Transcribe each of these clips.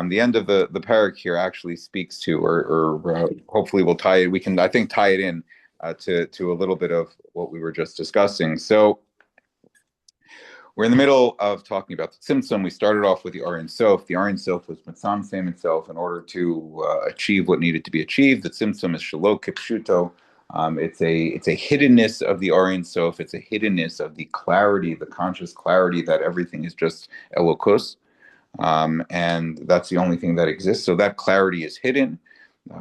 The end of the parak here actually speaks to, or hopefully we'll tie it. We can, I think, tie it in to a little bit of what we were just discussing. So we're in the middle of talking about the Tzimtzum. We started off with the Ar Ein Sof. The Ar Ein Sof was Mitzamtzem itself in order to achieve what needed to be achieved. The Tzimtzum is Shelo Kipshuto. It's a hiddenness of the Ar Ein Sof. It's a hiddenness of the clarity, the conscious clarity that everything is just Elokus. And that's the only thing that exists. So that clarity is hidden.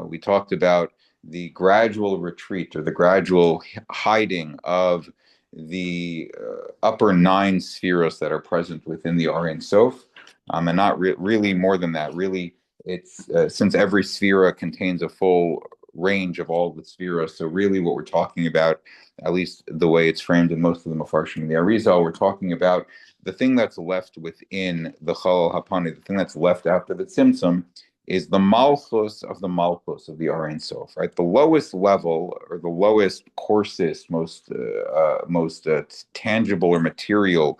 We talked about the gradual retreat or the gradual hiding of the upper nine Sefiros that are present within the Ar Ein Sof, and not really more than that. Really, it's since every Sefira contains a full range of all the Sefiros. So really, what we're talking about, at least the way it's framed in most of the Mefarshim in the Arizal, we're talking about the thing that's left within the Chalal Hapani, the thing that's left after the Tzimtzum, is the malchus of the Ar Ein Sof, right? The lowest level, or the lowest, coarsest, most tangible or material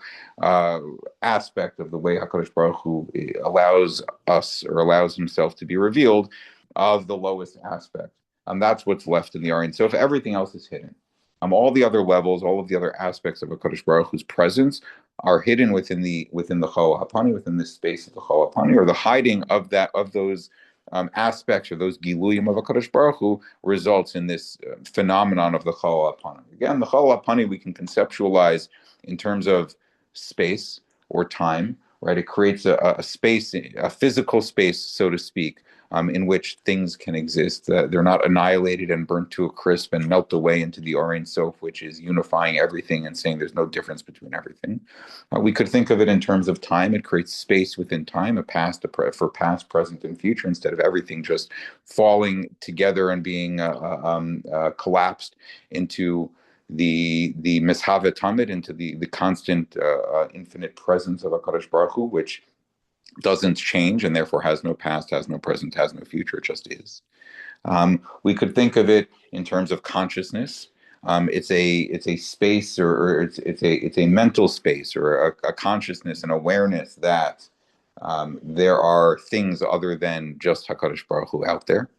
aspect of the way Hakadosh Baruch Hu allows us or allows Himself to be revealed, of the lowest aspect. That's what's left in the Ar Ein Sof. Everything else is hidden. All the other levels, all of the other aspects of HaKadosh Baruch Hu's presence are hidden within the Chalal Hapani, within this space of the Chalal Hapani, or the hiding of those aspects or those giluyim of HaKadosh Baruch Hu results in this phenomenon of the Chalal Hapani. Again, the Chalal Hapani we can conceptualize in terms of space or time, right? It creates a space, a physical space, so to speak, in which things can exist. They're not annihilated and burnt to a crisp and melt away into the Ar Ein Sof, which is unifying everything and saying there's no difference between everything. We could think of it in terms of time. It creates space within time, for past, present, and future, instead of everything just falling together and being collapsed into the Mishave Tamid, into the constant infinite presence of HaKadosh Baruch Hu, which doesn't change and therefore has no past, has no present, has no future. It just is. We could think of it in terms of consciousness. It's a space, or it's a mental space, or a consciousness and awareness that there are things other than just Hakadosh Baruch Hu out there.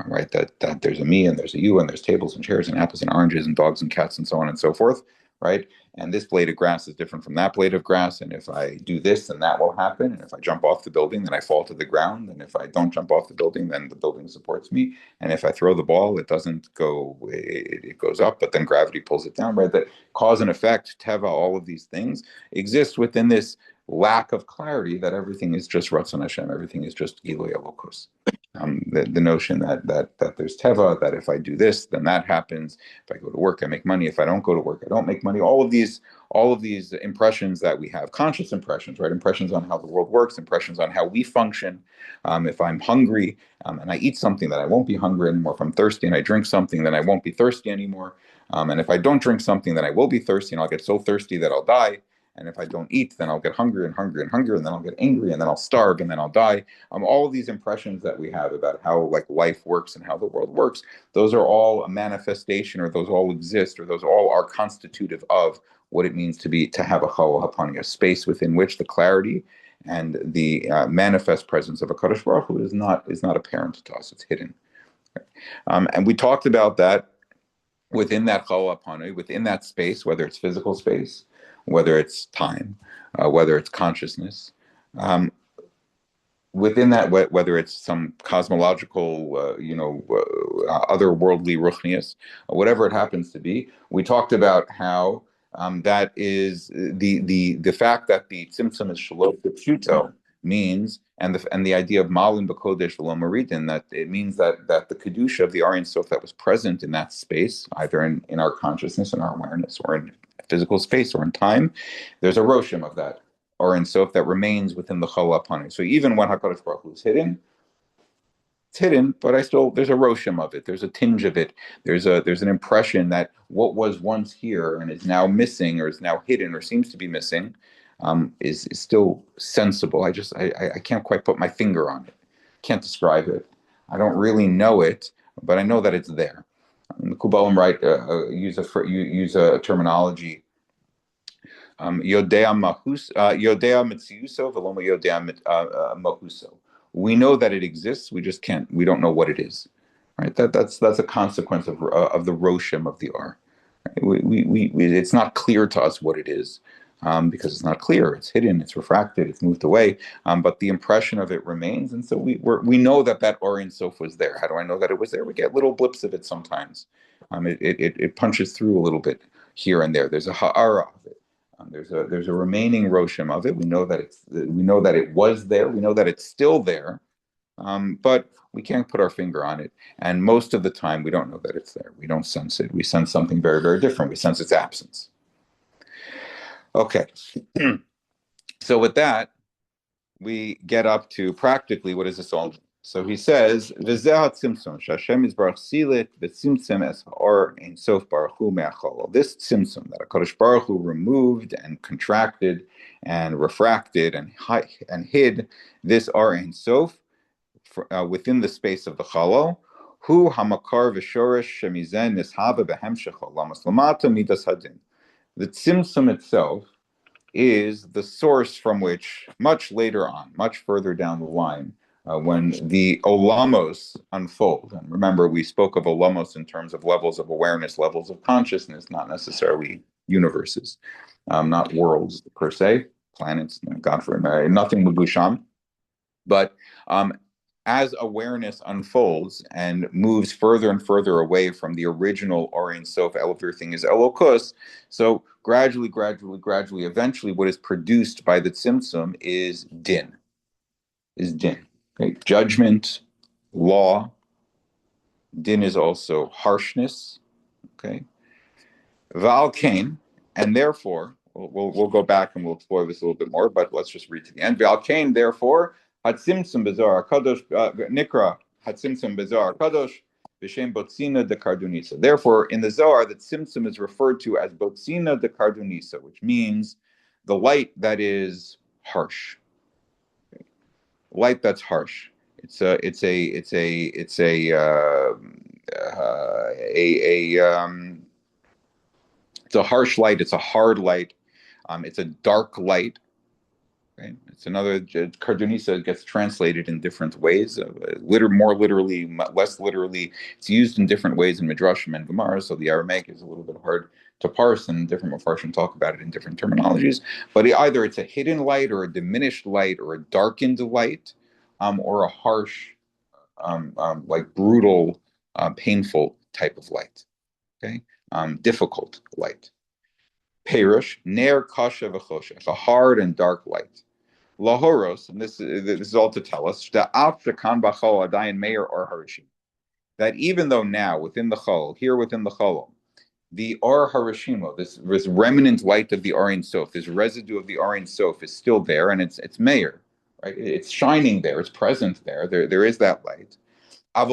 Right? That there's a me and there's a you and there's tables and chairs and apples and oranges and dogs and cats and so on and so forth. Right? And this blade of grass is different from that blade of grass. And if I do this, then that will happen. And if I jump off the building, then I fall to the ground. And if I don't jump off the building, then the building supports me. And if I throw the ball, it doesn't go, it goes up, but then gravity pulls it down, right? That cause and effect, teva, all of these things exist within this lack of clarity that everything is just Ratzon Hashem, everything is just Gilui Elokus. The notion that there's teva, that if I do this, then that happens. If I go to work, I make money. If I don't go to work, I don't make money. All of these impressions that we have, conscious impressions, right? Impressions on how the world works, impressions on how we function. If I'm hungry and I eat something, then I won't be hungry anymore. If I'm thirsty and I drink something, then I won't be thirsty anymore. And if I don't drink something, then I will be thirsty, and I'll get so thirsty that I'll die. And if I don't eat, then I'll get hungry and hungry and hungry, and then I'll get angry, and then I'll starve, and then I'll die. All of these impressions that we have about how life works and how the world works, those are all a manifestation, or those all exist, or those all are constitutive of what it means to have a Chalal Hapani, a space within which the clarity and the manifest presence of a Kadosh Baruch Hu is not apparent to us. It's hidden. And we talked about that within that Chalal Hapani, within that space, whether it's physical space, whether it's time, whether it's consciousness, within that, whether it's some cosmological, otherworldly ruchnius, whatever it happens to be. We talked about how that is the fact that the Tzimtzum is Shelo Kipshuto means, and the idea of Malin B'Kodesh V'lo Maridin, that it means that the Kedusha of the Ar Ein Sof that was present in that space, either in our consciousness, in our awareness, or in physical space, or in time, there's a roshim of that Ar Ein Sof that remains within the Chalal Hapani. So even when HaKadosh Baruch Hu is hidden, it's hidden, but there's a roshim of it. There's a tinge of it. There's an impression that what was once here and is now missing, or is now hidden, or seems to be missing, is still sensible. I can't quite put my finger on it. Can't describe it. I don't really know it, but I know that it's there. The Kabbalah use a terminology. Yodea mitziuso v'lo yodea mahuso. We know that it exists. We just can't. We don't know what it is. Right. That's a consequence of the roshim of the R. It's not clear to us what it is, because it's not clear. It's hidden. It's refracted. It's moved away. But the impression of it remains, and so we know that Or Ein Sof was there. How do I know that it was there? We get little blips of it sometimes. It punches through a little bit here and there. There's a ha'ara of it. There's a remaining roshim of it. We know that it was there. We know that it's still there, but we can't put our finger on it. And most of the time, we don't know that it's there. We don't sense it. We sense something very, very different. We sense its absence. Okay. So with that, we get up to practically what is this all? So he says, "V'zeh tzimtzum sh'Hashem yisbarach silit v'tzimtzum es ha'or ein sof baruch hu me'achol." This tzimtzum that HaKadosh Baruch Hu removed and contracted and refracted and hid this Or Ein Sof within the space of the chalal, hu hamakar v'shorish shemizen nishava behemshech olamas lamata midas hadin. The tzimtzum itself is the source from which, much later on, much further down the line, when the olamos unfold. And remember, we spoke of olamos in terms of levels of awareness, levels of consciousness, not necessarily universes, not worlds per se, planets, God forbid, nothing Mugusham. But as awareness unfolds and moves further and further away from the original Or Ein Sof, everything is Elokus, so gradually, eventually, what is produced by the Tzimtzum is din. Okay? Judgment, law. Din is also harshness. Okay, Val Kain, and therefore, we'll go back and we'll explore this a little bit more, but let's just read to the end. Val Kain, therefore, HaTzimtzum Bezar Kadosh Nikra HaTzimtzum Bezar Kadosh B'Shem Botzina de Kardunisa. Therefore, in the Zohar, the Tzimtzum is referred to as Botzina de Kardunisa, which means the light that is harsh. Okay. Light that's harsh. It's a harsh light. It's a hard light. It's a dark light. Right? It's another Kardunisa gets translated in different ways. More literally, less literally. It's used in different ways in Midrashim and Gemara. So the Aramaic is a little bit hard to parse, and different Mepharshim talk about it in different terminologies. But either it's a hidden light, or a diminished light, or a darkened light, or a harsh, like brutal, painful type of light. Okay, difficult light. Perush ner kasha v'choshech, a hard and dark light. Lahoros, and this is all to tell us that even though now within the chol, here within the chol, the Or Harishimo, this remnant light of the Or Ein Sof, this residue of the Or Ein Sof is still there, and it's meir, right? It's shining there, it's present there. There is that light. From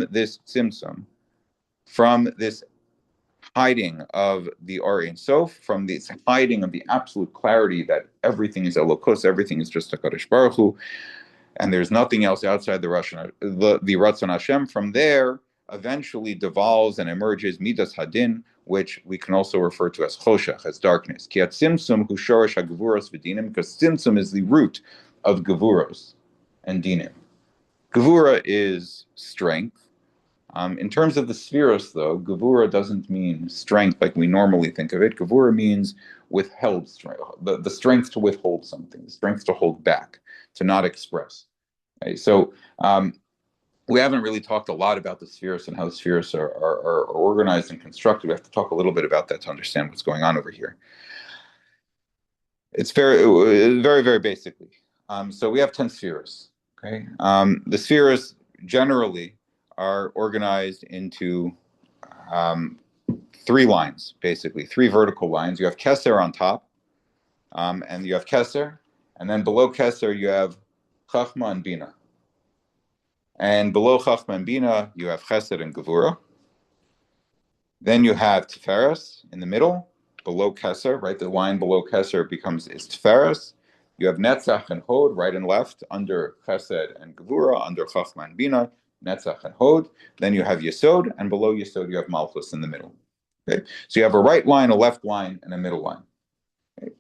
this tzimtzum, from this hiding of the Or Ein Sof, from this hiding of the absolute clarity that everything is Elokos, everything is just HaKadosh Baruch Hu, and there's nothing else outside the Ratzon Hashem. From there, eventually devolves and emerges Midas Hadin, which we can also refer to as Choshech, as darkness. Ki Tzimtzum hu shorish haGevuros v'dinim, because Tzimtzum is the root of Gevuros and Dinim. Gevura is strength. In terms of the Sefiros, though, Gevura doesn't mean strength like we normally think of it. Gevura means withheld strength, the strength to withhold something, the strength to hold back, to not express. Right? So we haven't really talked a lot about the Sefiros and how the Sefiros are organized and constructed. We have to talk a little bit about that to understand what's going on over here. It's very, very, very basically. So we have 10 Sefiros. Okay, the Sefiros generally are organized into 3 lines, basically 3 vertical lines. You have Keser on top, and you have Keser, and then below Keser you have Chachma and Bina. And below Chachma and Bina you have Chesed and Gevura. Then you have Tiferes in the middle, below Keser, right? The line below Keser is Tiferes. You have Netzach and Hod, right and left, under Chesed and Gevura, under Chachma and Bina, Netzach and Hod. Then you have Yesod, and below Yesod you have Malchus in the middle. Okay, so you have a right line, a left line, and a middle line. Okay?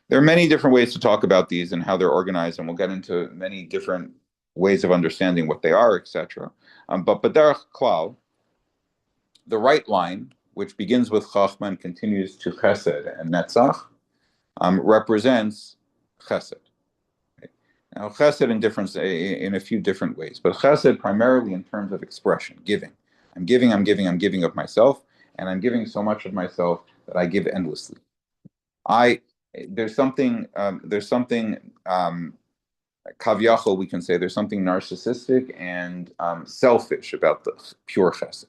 There are many different ways to talk about these and how they're organized, and we'll get into many different ways of understanding what they are, etc. But B'derech Klal, the right line, which begins with Chachma and continues to Chesed and Netzach, represents Chesed. Right? Now, Chesed in a few different ways, but Chesed primarily in terms of expression, giving. I'm giving of myself, and I'm giving so much of myself that I give endlessly. I there's something kavyachol, we can say there's something narcissistic and selfish about the pure chesed.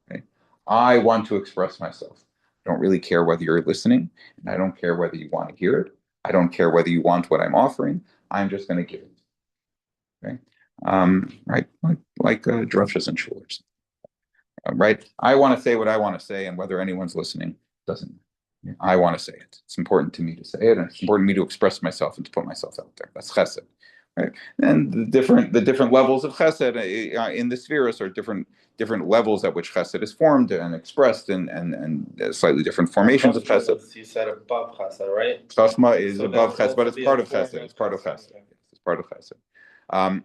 Right? I want to express myself. I don't really care whether you're listening, and I don't care whether you want to hear it. I don't care whether you want what I'm offering. I'm just going to give it. Okay? Right? Like drushes and shulers. Right? I want to say what I want to say, and whether anyone's listening doesn't matter. I want to say it. It's important to me to say it, and it's important to me to express myself and to put myself out there. That's chesed, right? And the different levels of chesed in the Sefiros are different levels at which chesed is formed and expressed, and slightly different formations of chesed. You said above chesed, right? Chachma is above chesed, but it's part of chesed. It's part of chesed. It's part of chesed.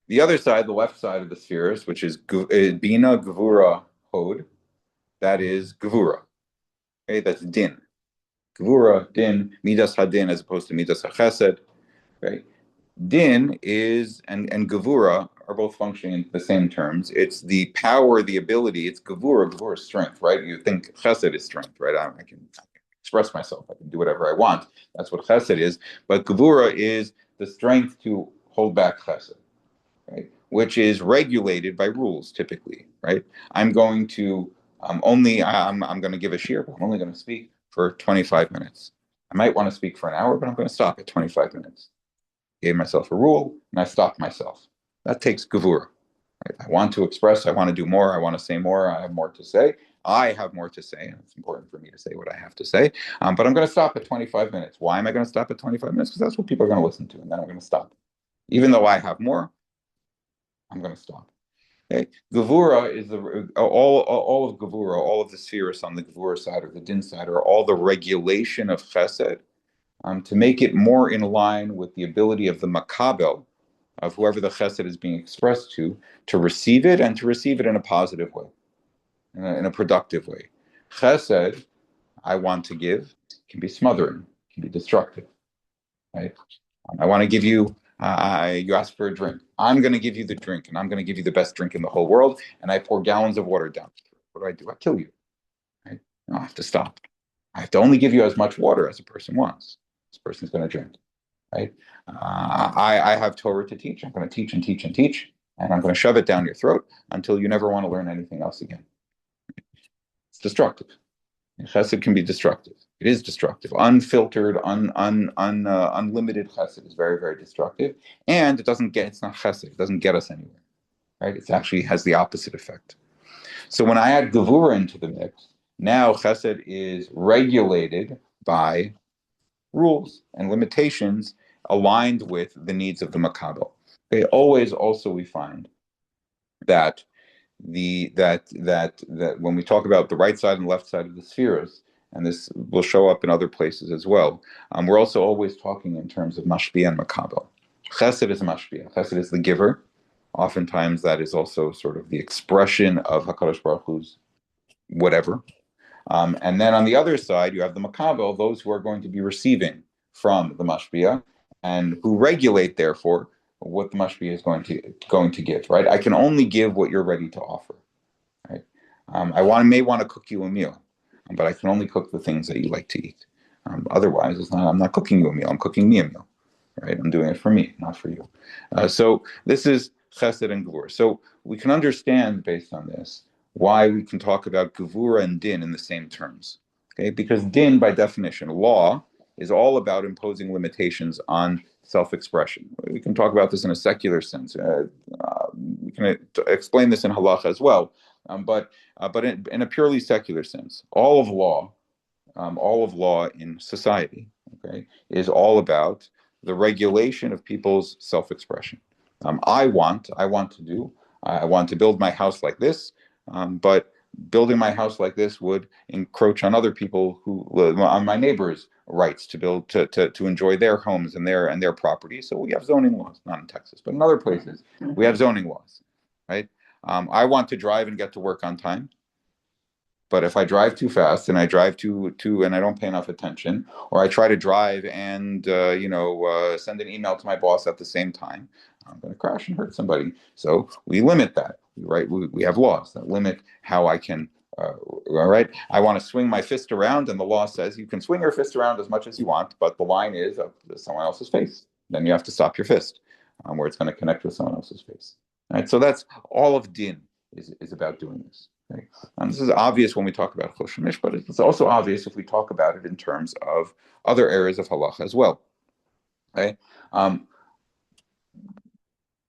The other side, the left side of the Sefiros, which is bina, gevura, hod, that is gevura. Okay, that's din. Gevura, din, midas hadin as opposed to midas hachesed. Right? Din is and gevura are both functioning in the same terms. It's the power, the ability. It's gevura. Gevura is strength, right? You think chesed is strength, right? I can express myself. I can do whatever I want. That's what chesed is. But gevura is the strength to hold back chesed, right? Which is regulated by rules, typically, right? I'm going to I'm going to give a shir, but I'm only going to speak for 25 minutes. I might want to speak for an hour, but I'm going to stop at 25 minutes. Gave myself a rule, and I stopped myself. That takes gevura. Right? I want to express, I want to do more, I want to say more, I have more to say. I have more to say, and it's important for me to say what I have to say. But I'm going to stop at 25 minutes. Why am I going to stop at 25 minutes? Because that's what people are going to listen to, and then I'm going to stop. Even though I have more, I'm going to stop. Okay. Gevura is all of Gevura, all of the Sefiros on the Gevura side or the Din side are all the regulation of Chesed to make it more in line with the ability of the Makabel, of whoever the Chesed is being expressed to receive it and to receive it in a positive way, in a productive way. Chesed, I want to give, can be smothering, can be destructive. Right? I want to give you. You ask for a drink. I'm going to give you the drink, and I'm going to give you the best drink in the whole world. And I pour gallons of water down. What do? I kill you. Right? I have to stop. I have to only give you as much water as a person wants. This person's going to drink. Right? I have Torah to teach. I'm going to teach and teach and teach, and I'm going to shove it down your throat until you never want to learn anything else again. It's destructive. Chesed can be destructive. It is destructive. Unfiltered, unlimited chesed is very, very destructive. And it's not chesed. It doesn't get us anywhere. Right? It actually has the opposite effect. So when I add gevura into the mix, now chesed is regulated by rules and limitations aligned with the needs of the makabel. Okay, always also we find that that when we talk about the right side and left side of the Sefiros, and this will show up in other places as well, we're also always talking in terms of mashpia and makabel. Chesed is mashpia. Chesed is the giver. Oftentimes that is also sort of the expression of HaKadosh Baruch Hu's whatever. And then on the other side, you have the makabel, those who are going to be receiving from the mashpia and who regulate, therefore, what the mashpia is going to give, right? I can only give what you're ready to offer, right? I may want to cook you a meal, but I can only cook the things that you like to eat. Otherwise, I'm not cooking you a meal. I'm cooking me a meal, right? I'm doing it for me, not for you. So this is chesed and gevura. So we can understand based on this why we can talk about gevura and din in the same terms, okay? Because din, by definition, law, is all about imposing limitations on self-expression. We can talk about this in a secular sense. We can explain this in halacha as well, but in a purely secular sense, all of law in society, okay, is all about the regulation of people's I want to build my house like this, but building my house like this would encroach on other people on my neighbors' rights to build to enjoy their homes and their property. So we have zoning laws, not in Texas, but in other places we have zoning laws, right? I want to drive and get to work on time. But if I drive too fast and I drive too and I don't pay enough attention, or I try to drive and send an email to my boss at the same time, I'm going to crash and hurt somebody. So we limit that, right? We have laws that limit how I can. All right, I want to swing my fist around, and the law says you can swing your fist around as much as you want, but the line is of someone else's face. Then you have to stop your fist, where it's going to connect with someone else's face. All right, so that's all of din is about doing this. Right? This is obvious when we talk about Chol Shemish, but it's also obvious if we talk about it in terms of other areas of halacha as well. Okay?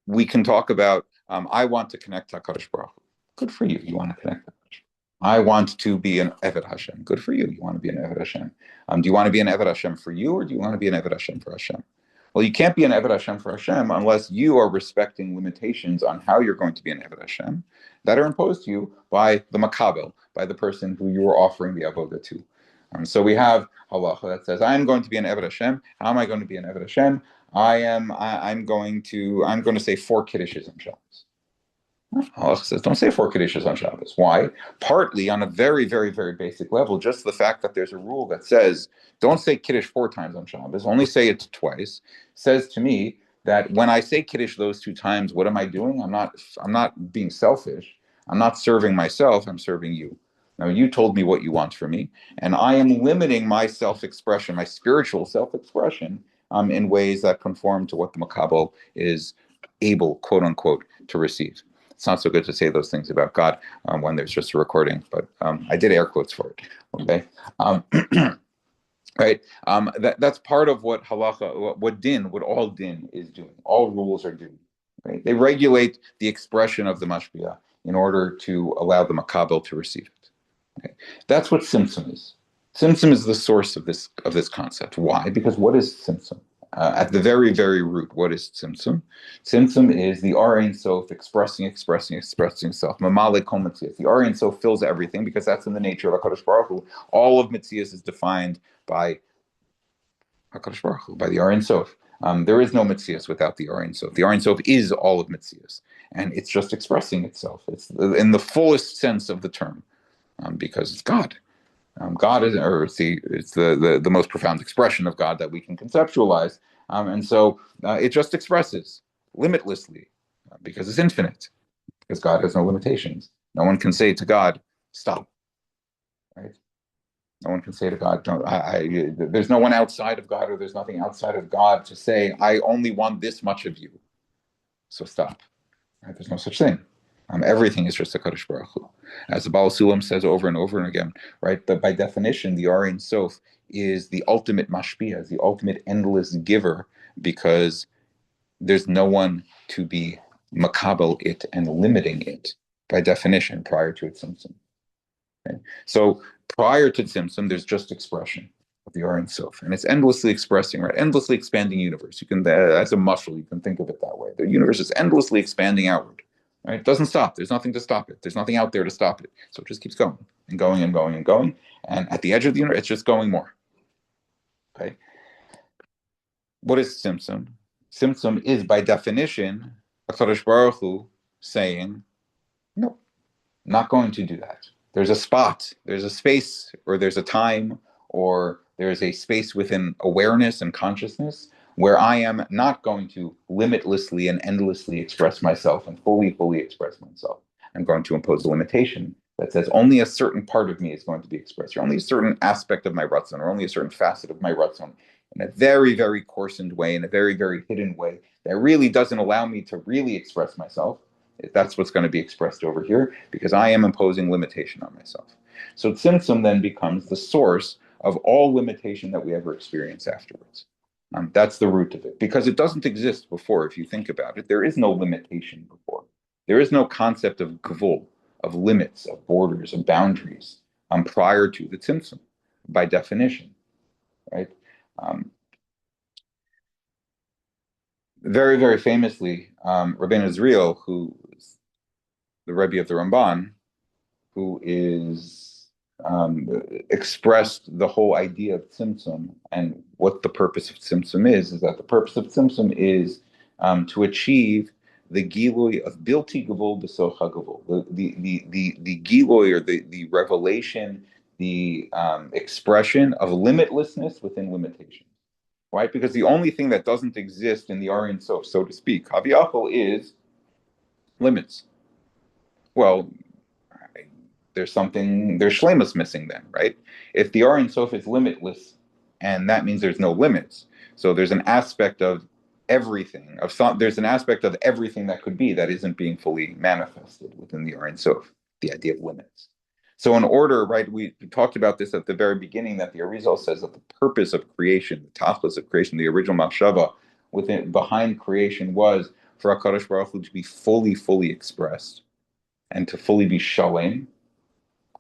We can talk about, I want to connect to HaKadosh Baruch Hu. Good for you. You want to connect to HaKadosh. I want to be an Eved Hashem. Good for you. You want to be an Eved Hashem. Do you want to be an Eved Hashem for you, or do you want to be an Eved Hashem for Hashem? Well, you can't be an Eved Hashem for Hashem unless you are respecting limitations on how you're going to be an Eved Hashem that are imposed to you by the makabel, by the person who you are offering the avodah to. So we have halacha that says, I am going to be an Eved Hashem. How am I going to be an Eved Hashem? I'm going to say 4 kiddushes on Shabbos. Halacha says, don't say 4 kiddushes on Shabbos. Why? Partly on a very, very, very basic level, just the fact that there's a rule that says, don't say kiddush 4 times on Shabbos, only say it twice, says to me that when I say kiddush those 2 times, what am I doing? I'm not being selfish. I'm not serving myself. I'm serving you. Now, you told me what you want from me, and I am limiting my self-expression, my spiritual self-expression, in ways that conform to what the makabel is able, quote unquote, to receive. It's not so good to say those things about God when there's just a recording, but I did air quotes for it. Okay, right? That's part of what halacha, what all din is doing. All rules are doing. Right? They regulate the expression of the mashpia in order to allow the makabel to receive it. Okay? That's what Tzimtzum is. Tzimtzum is the source of this concept. Why? Because what is Tzimtzum? At the very, very root, what is Tzimtzum? Tzimtzum is the Ar Ein Sof expressing itself. Mamale kol Metzias. The Ar Ein Sof fills everything because that's in the nature of HaKadosh Baruch Hu. All of Metzias is defined by HaKadosh Baruch Hu, by the Ar Ein Sof. There is no Metzias without the Ar Ein Sof. The Ar Ein Sof is all of Metzias, and it's just expressing itself. It's in the fullest sense of the term, because it's God. God is, or it's the most profound expression of God that we can conceptualize, and so it just expresses limitlessly because it's infinite, because God has no limitations. No one can say to God, "Stop." Right? No one can say to God, "Don't." There's no one outside of God, or there's nothing outside of God to say, "I only want this much of you, so stop." Right? There's no such thing. Everything is just a Kadosh Baruch Hu. As the Baal Sulam says over and over and again, right? But by definition, the Ar Ein Sof is the ultimate mashpia, is the ultimate endless giver, because there's no one to be makabel it and limiting it by definition prior to its Tzimtzum. Okay? So prior to Tzimtzum, there's just expression of the Ar Ein Sof, and it's endlessly expressing, right? Endlessly expanding universe. You can, as a muscle, you can think of it that way. The universe is endlessly expanding outward. Right? It doesn't stop. There's nothing to stop it. There's nothing out there to stop it. So it just keeps going and going and going and going. And at the edge of the universe, it's just going more. Okay. What is Tzimtzum? Tzimtzum is by definition HaKadosh Baruch Hu saying, no, not going to do that. There's a spot, there's a space, or there's a time, or there's a space within awareness and consciousness where I am not going to limitlessly and endlessly express myself and fully express myself. I'm going to impose a limitation that says only a certain part of me is going to be expressed, or only a certain aspect of my ratzon, or only a certain facet of my ratzon, in a very, very coarsened way, in a very, very hidden way, that really doesn't allow me to really express myself. That's what's going to be expressed over here, because I am imposing limitation on myself. So Tzimtzum then becomes the source of all limitation that we ever experience afterwards. That's the root of it, because it doesn't exist before. If you think about it, there is no limitation before. There is no concept of gvul, of limits, of borders, of boundaries, prior to the Tzimtzum, by definition, right? Very, very famously, Rabbeinu Israel, who is the Rebbe of the Ramban, who is expressed the whole idea of Tzimtzum, and what the purpose of Tzimtzum is that the purpose of Tzimtzum is to achieve the gilui of bilti gavul b'soch hagavul, the gilui, or the revelation, the expression of limitlessness within limitation, right? Because the only thing that doesn't exist in the Aryan Sof, so to speak, Kaviyachol, is limits. Well, there's shlemus missing then, right? If the Aryan Sof is limitless, and that means there's no limits, so there's an aspect of there's an aspect of everything that could be that isn't being fully manifested within the Aryan Sof, the idea of limits. So in order, right, we talked about this at the very beginning, that the Arizal says that the purpose of creation, the tachlis of creation, the original machshava behind creation was for HaKadosh Baruch Hu to be fully expressed and to fully be shalem,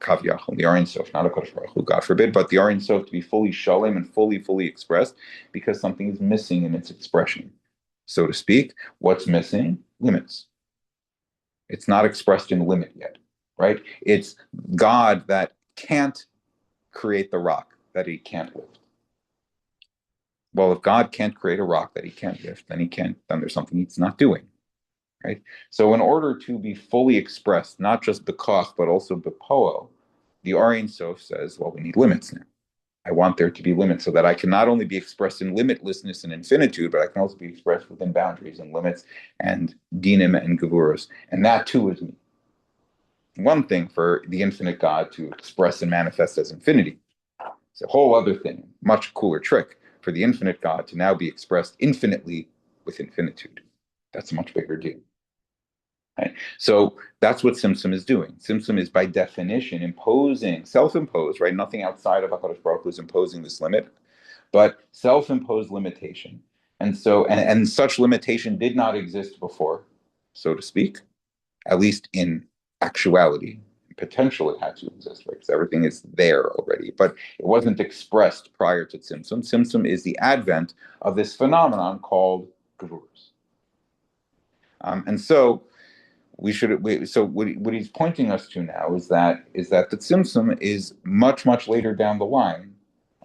Kaviyachol, the Aryan Sof, not HaKadosh Baruch Hu, God forbid, but the Aryan Sof to be fully shalem and fully expressed, because something is missing in its expression, so to speak. What's missing? Limits. It's not expressed in limit yet, right? It's God that can't create the rock that he can't lift. Well, if God can't create a rock that he can't lift, then there's something he's not doing, right? So in order to be fully expressed, not just b'koach, but also b'poel, the Aryan Sof says, well, we need limits now. I want there to be limits so that I can not only be expressed in limitlessness and infinitude, but I can also be expressed within boundaries and limits and dinim and gevuros. And that too is me. One thing for the infinite God to express and manifest as infinity. It's a whole other thing, much cooler trick for the infinite God to now be expressed infinitely with infinitude. That's a much bigger deal. Right? So that's what Tzimtzum is doing. Tzimtzum is by definition imposing, self-imposed, right? Nothing outside of HaKadosh Baruch Hu is imposing this limit, but self-imposed limitation. And so, and such limitation did not exist before, so to speak, at least in actuality. Potential it had to exist, right? Because everything is there already, but it wasn't expressed prior to Tzimtzum. Tzimtzum is the advent of this phenomenon called Gevurus. And so so what he's pointing us to now is that the Tzimtzum is much later down the line.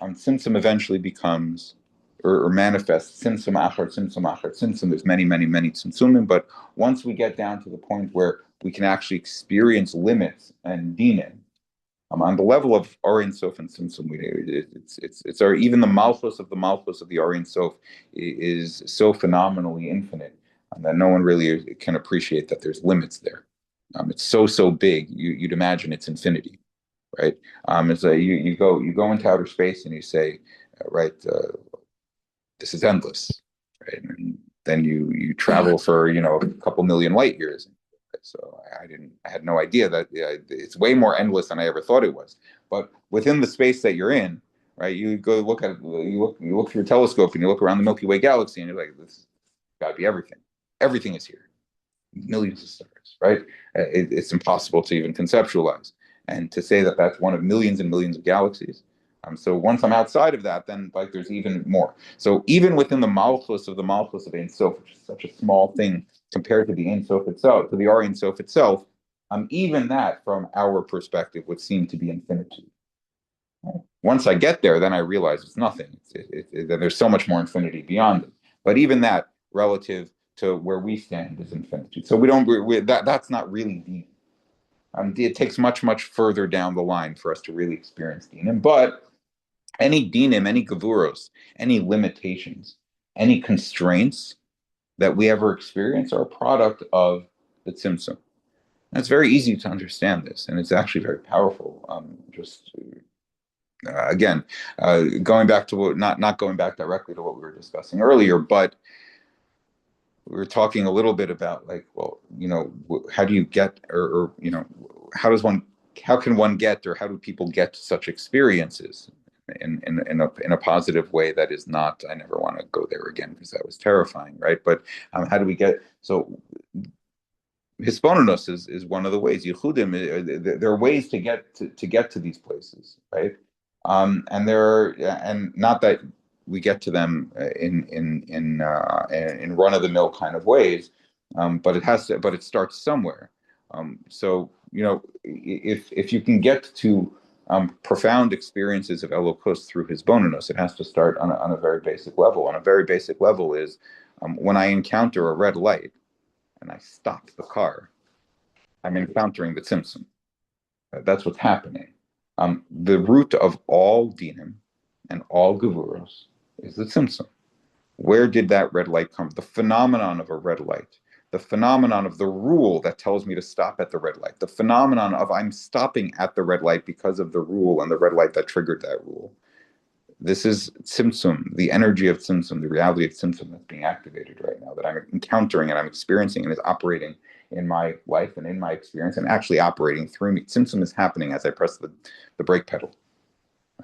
Tzimtzum eventually becomes or manifests Tzimtzum achar Tzimtzum. There's many Tzimtzumim, but once we get down to the point where we can actually experience limits and dinim, on the level of Aryan Sof and Tzimtzum, it's our, even the malchus of the Aryan Sof is so phenomenally infinite that no one really can appreciate that there's limits there. It's so big, you'd imagine it's infinity, right? It's like you go into outer space and you say, right, this is endless, right? And then you travel for a couple million light years. So I had no idea that it's way more endless than I ever thought it was. But within the space that you're in, right, you go look at you look through a telescope and you look around the Milky Way galaxy and you're like, this got to be everything. Everything is here, millions of stars, right? It's impossible to even conceptualize, and to say that that's one of millions and millions of galaxies. So once I'm outside of that, then like there's even more. So even within the malchus of Ein Sof, which is such a small thing compared to the Ein Sof itself, to the Aryan Sof itself, even that from our perspective would seem to be infinitude. Once I get there, then I realize it's nothing. There's so much more infinity beyond it. But even that, relative to where we stand, is infinitude. So that's not really deep. It takes much further down the line for us to really experience dinim. But any dinim, any gavuros, any limitations, any constraints that we ever experience are a product of the tzimtzum. And it's very easy to understand this, and it's actually very powerful. Again, going back to not going back directly to what we were discussing earlier, but we were talking a little bit about how do you get, or how can one get, or how do people get to such experiences in a positive way that is not, I never want to go there again because that was terrifying, right? But how do we get, so hisbonenus is one of the ways. Yichudim, there are ways to get to these places, right? And not that we get to them in run of the mill kind of ways, but it starts somewhere. So if you can get to profound experiences of Elokus through hisbonenus, it has to start on a very basic level. On a very basic level is when I encounter a red light and I stop the car, I'm encountering the Tzimtzum. That's what's happening. The root of all dinim and all gevuros is the Tzimtzum. Where did that red light come from? The phenomenon of a red light, the phenomenon of the rule that tells me to stop at the red light, the phenomenon of I'm stopping at the red light because of the rule and the red light that triggered that rule. This is Tzimtzum, the energy of Tzimtzum, the reality of Tzimtzum that's being activated right now, that I'm encountering and I'm experiencing and is operating in my life and in my experience and actually operating through me. Tzimtzum is happening as I press the brake pedal,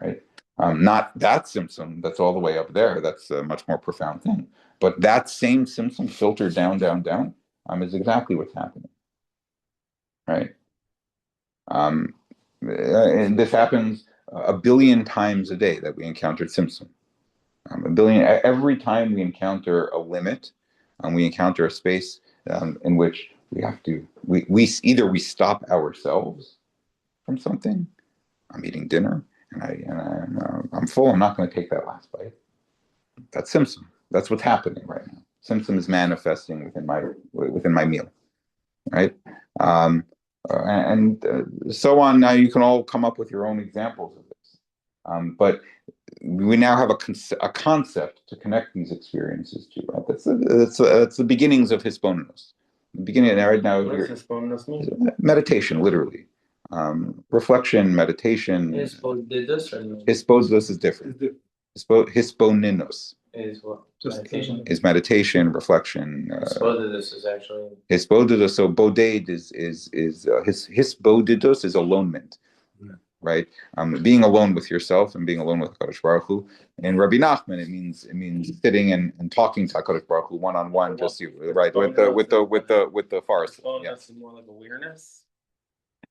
right? Not that Tzimtzum that's all the way up there. That's a much more profound thing. But that same Tzimtzum filtered down, down, down is exactly what's happening, right? And this happens a billion times a day that we encounter Tzimtzum. A billion every time we encounter a limit, we encounter a space in which we have to we either we stop ourselves from something. I'm eating dinner I'm full. I'm not going to take that last bite. That's Tzimtzum. That's what's happening right now. Tzimtzum is manifesting within my meal, right? And so on. Now you can all come up with your own examples of this, but we now have a concept to connect these experiences to. Right? That's the beginnings of hisbonenus. The beginning right now. What does hisbonenus mean? Meditation, literally. Reflection, meditation. Hisbonenus is different. Hisbonenus is what? Meditation? Is meditation, reflection. Hisbonenus is actually. Hisbonenus, so boded is hisbonenus is alonement, right? Being alone with yourself and being alone with HaKadosh Baruch Hu. And Rabbi Nachman, it means sitting and talking to HaKadosh Baruch Hu one on one, just you, right? With the forest. That's more like awareness.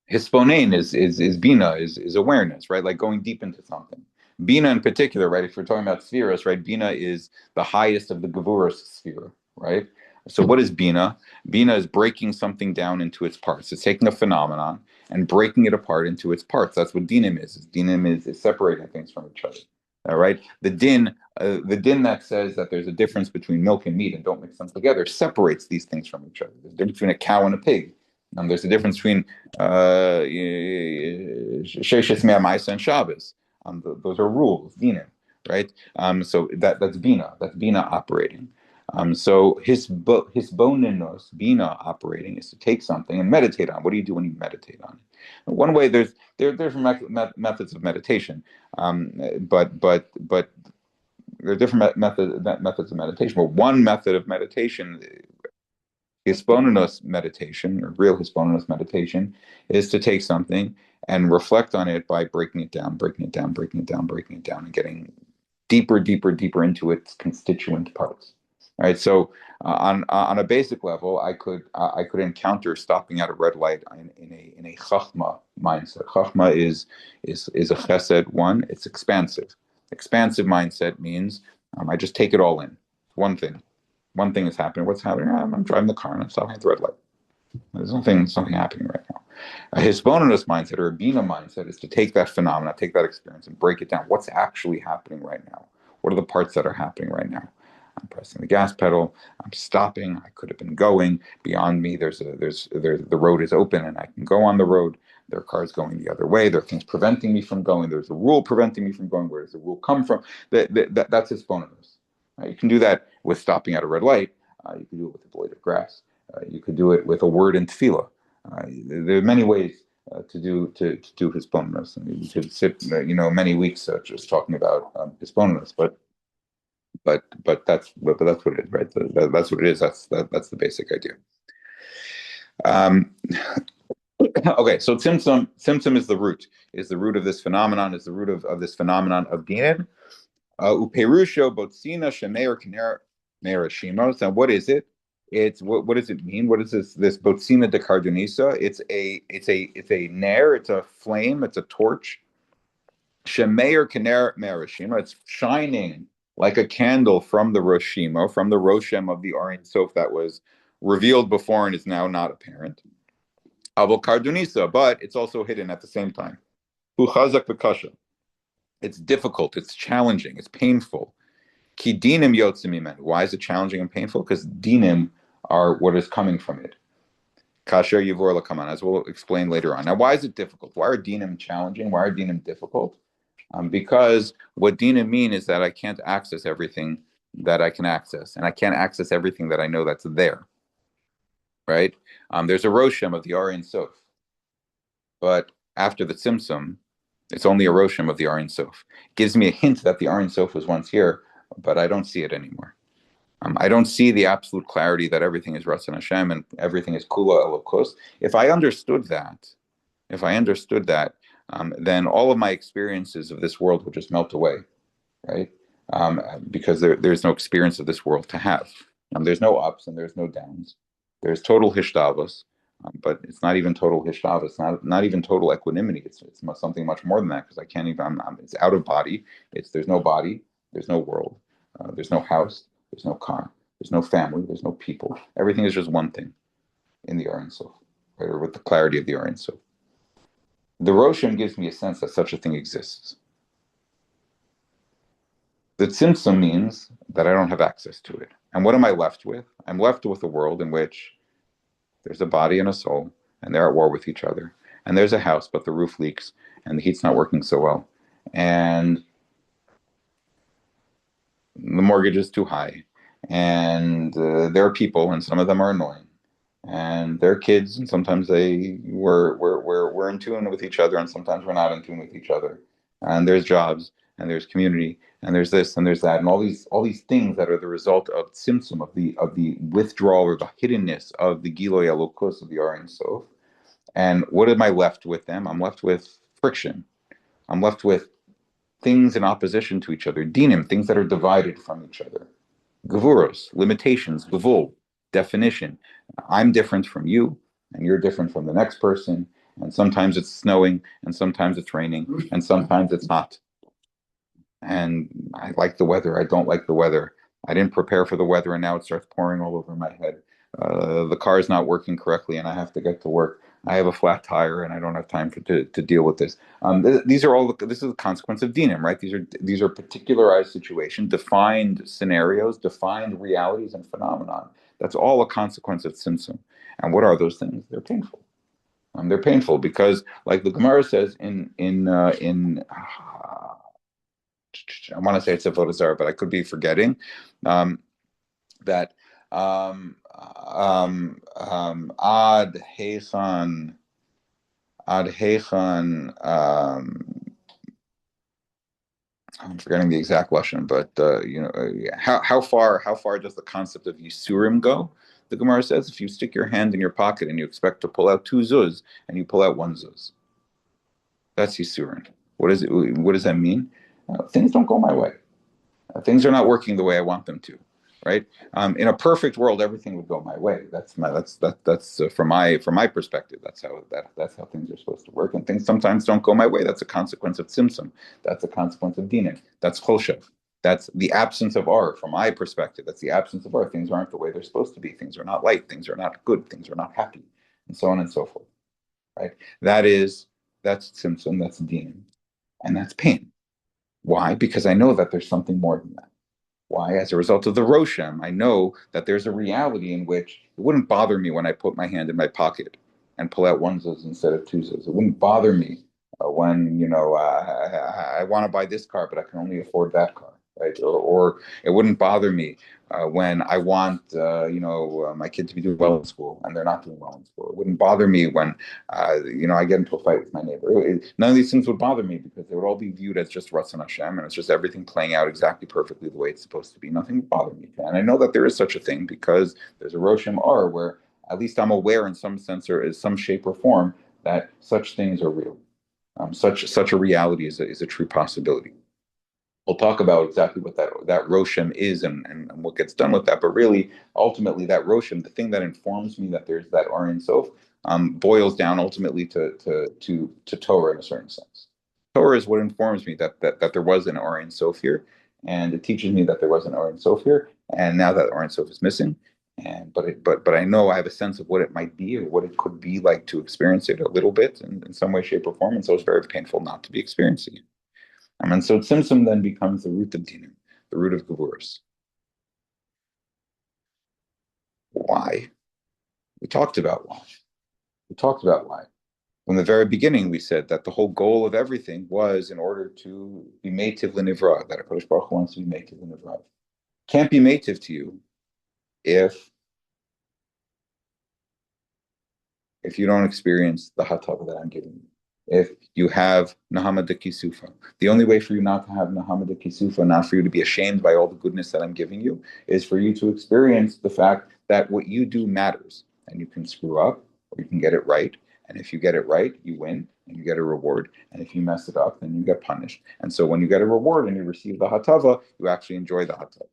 Hisbonen is bina, is awareness, right? Like going deep into something. Bina in particular, right? If we're talking about Sefiros, right? Bina is the highest of the Gevuros sphere, right? So what is Bina? Bina is breaking something down into its parts. It's taking a phenomenon and breaking it apart into its parts. That's what dinim is. Dinim is separating things from each other. All right. The din that says that there's a difference between milk and meat and don't mix them together separates these things from each other. There's a difference between a cow and a pig. There's a difference between Sheishes Mea Maisa and Shabbos. Those are rules, dinim, right? So that's bina. That's bina operating. So hisbonenus, bina operating, is to take something and meditate on. What do you do when you meditate on it? One way there are different methods of meditation, but there are different methods of meditation. But one method of meditation, hisbonenus meditation, or real hisbonenus meditation, is to take something and reflect on it by breaking it down, and getting deeper into its constituent parts. All right. So on a basic level, I could encounter stopping at a red light in a chachma mindset. Chachma is a chesed one. It's expansive. Expansive mindset means I just take it all in. One thing. One thing is happening. What's happening? I'm driving the car and I'm stopping at the red light. There's something happening right now. A hisbonenus mindset or a bina mindset is to take that phenomena, take that experience, and break it down. What's actually happening right now? What are the parts that are happening right now? I'm pressing the gas pedal. I'm stopping. I could have been going. Beyond me, the road is open and I can go on the road. There are cars going the other way. There are things preventing me from going. There's a rule preventing me from going. Where does the rule come from? That's hisbonenus. You can do that with stopping at a red light. You can do it with a blade of grass. You could do it with a word in tefillah. There are many ways to do hisbonenus. You could sit, many weeks just talking about hisbonenus, but that's what it is, right? That's what it is. That's the basic idea. Okay, so Tzimtzum is the root of this phenomenon. Is the root of this phenomenon of dinim. Uperusho botzina shemeir k'ner shimos. And what is it? It's what does it mean? What is this botzina de cardonisa? It's a nair. It's a flame. It's a torch. Shemeir k'ner merashima. It's shining like a candle from the Roshimo, from the Roshem of the Or Ein Sof that was revealed before and is now not apparent. Havel Kardunisa, but it's also hidden at the same time. Hu Chazak V'Kasha. It's difficult, it's challenging, it's painful. Ki dinim yotzim mimenu. Why is it challenging and painful? Because dinim are what is coming from it. Kasher yivor lakaman, as we'll explain later on. Now, why is it difficult? Why are dinim challenging? Why are dinim difficult? Because what dinim mean is that I can't access everything that I can access, and I can't access everything that I know that's there. Right? There's a roshem of the Aryan Sof, but after the Tzimtzum, it's only a roshem of the Aryan Sof. It gives me a hint that the Aryan Sof was once here, but I don't see it anymore. I don't see the absolute clarity that everything is Ratzon Hashem and everything is Kula Elokos. If I understood that, then all of my experiences of this world would just melt away, right? Because there's no experience of this world to have. There's no ups and there's no downs. There's total hishtavos, but it's not even total hishtavos. Not even total equanimity. It's something much more than that because I can't even. It's out of body. There's no body. There's no world. There's no house. There's no car. There's no family. There's no people. Everything is just one thing in the Aryan Sof, right? Or with the clarity of the Aryan Sof. The Roshem gives me a sense that such a thing exists. The Tzimtzum means that I don't have access to it. And what am I left with? I'm left with a world in which there's a body and a soul, and they're at war with each other. And there's a house, but the roof leaks, and the heat's not working so well. And the mortgage is too high. And there are people, and some of them are annoying. And they're kids, and sometimes we're in tune with each other, and sometimes we're not in tune with each other. And there's jobs, and there's community, and there's this, and there's that, and all these things that are the result of tzimtzum, of the withdrawal or the hiddenness of the Giloy Elokos of the Aryan Sof. And what am I left with them? I'm left with friction. I'm left with things in opposition to each other, dinim, things that are divided from each other. Gevuros, limitations, gevul, definition. I'm different from you, and you're different from the next person. And sometimes it's snowing, and sometimes it's raining, and sometimes it's not. And I like the weather. I don't like the weather. I didn't prepare for the weather, and now it starts pouring all over my head. The car is not working correctly, and I have to get to work. I have a flat tire, and I don't have time to deal with this. These are all. This is the consequence of dinim, right? These are particularized situations, defined scenarios, defined realities and phenomenon. That's all a consequence of tzimtzum. And what are those things? They're painful. They're painful because, like the Gemara says I want to say it's a Vodazar, but I could be forgetting that ad hechan I'm forgetting the exact lesson, but how far does the concept of yisurim go? The Gemara says if you stick your hand in your pocket and you expect to pull out 2 zuz and you pull out 1 zuz, that's yisurim. What does that mean? Things don't go my way. Things are not working the way I want them to, right? In a perfect world, everything would go my way. That's from my perspective. That's how things are supposed to work. And things sometimes don't go my way. That's a consequence of tzimtzum. That's a consequence of dinim. That's choshev. That's the absence of R. From my perspective, that's the absence of R. Things aren't the way they're supposed to be. Things are not light. Things are not good. Things are not happy, and so on and so forth. Right? That's tzimtzum. That's dinim, and that's pain. Why? Because I know that there's something more than that. Why? As a result of the Roshem, I know that there's a reality in which it wouldn't bother me when I put my hand in my pocket and pull out 1 zuz instead of 2 zuz. It wouldn't bother me when I want to buy this car, but I can only afford that car, right? Or it wouldn't bother me when I want my kid to be doing well in school and they're not doing well in school. It wouldn't bother me when I get into a fight with my neighbor. None of these things would bother me because they would all be viewed as just Ratzon Hashem, and it's just everything playing out exactly perfectly the way it's supposed to be. Nothing would bother me, and I know that there is such a thing because there's a Roshem R where at least I'm aware in some sense or in some shape or form that such things are real. Such a reality is a true possibility. We'll talk about exactly what that Roshem is and what gets done with that. But really, ultimately, that Roshem, the thing that informs me that there's that Aryan Sof, boils down ultimately to Torah in a certain sense. Torah is what informs me that there was an Aryan Sof here, and it teaches me that there was an Aryan Sof here, and now that Aryan Sof is missing, But I know I have a sense of what it might be or what it could be like to experience it a little bit in some way, shape, or form. And so it's very painful not to be experiencing it. And so Tzimtzum then becomes the root of dinim, the root of Gevuros. Why? We talked about why. We talked about why. From the very beginning, we said that the whole goal of everything was in order to be meitiv l'nivra, that HaKadosh Baruch Hu wants to be meitiv l'nivra. Can't be meitiv to you if you don't experience the HaTorah that I'm giving you. If you have Nahama de Kisufa, the only way for you not to have Nahama de Kisufa, not for you to be ashamed by all the goodness that I'm giving you, is for you to experience the fact that what you do matters. And you can screw up or you can get it right. And if you get it right, you win and you get a reward. And if you mess it up, then you get punished. And so when you get a reward and you receive the Hatava, you actually enjoy the Hatava.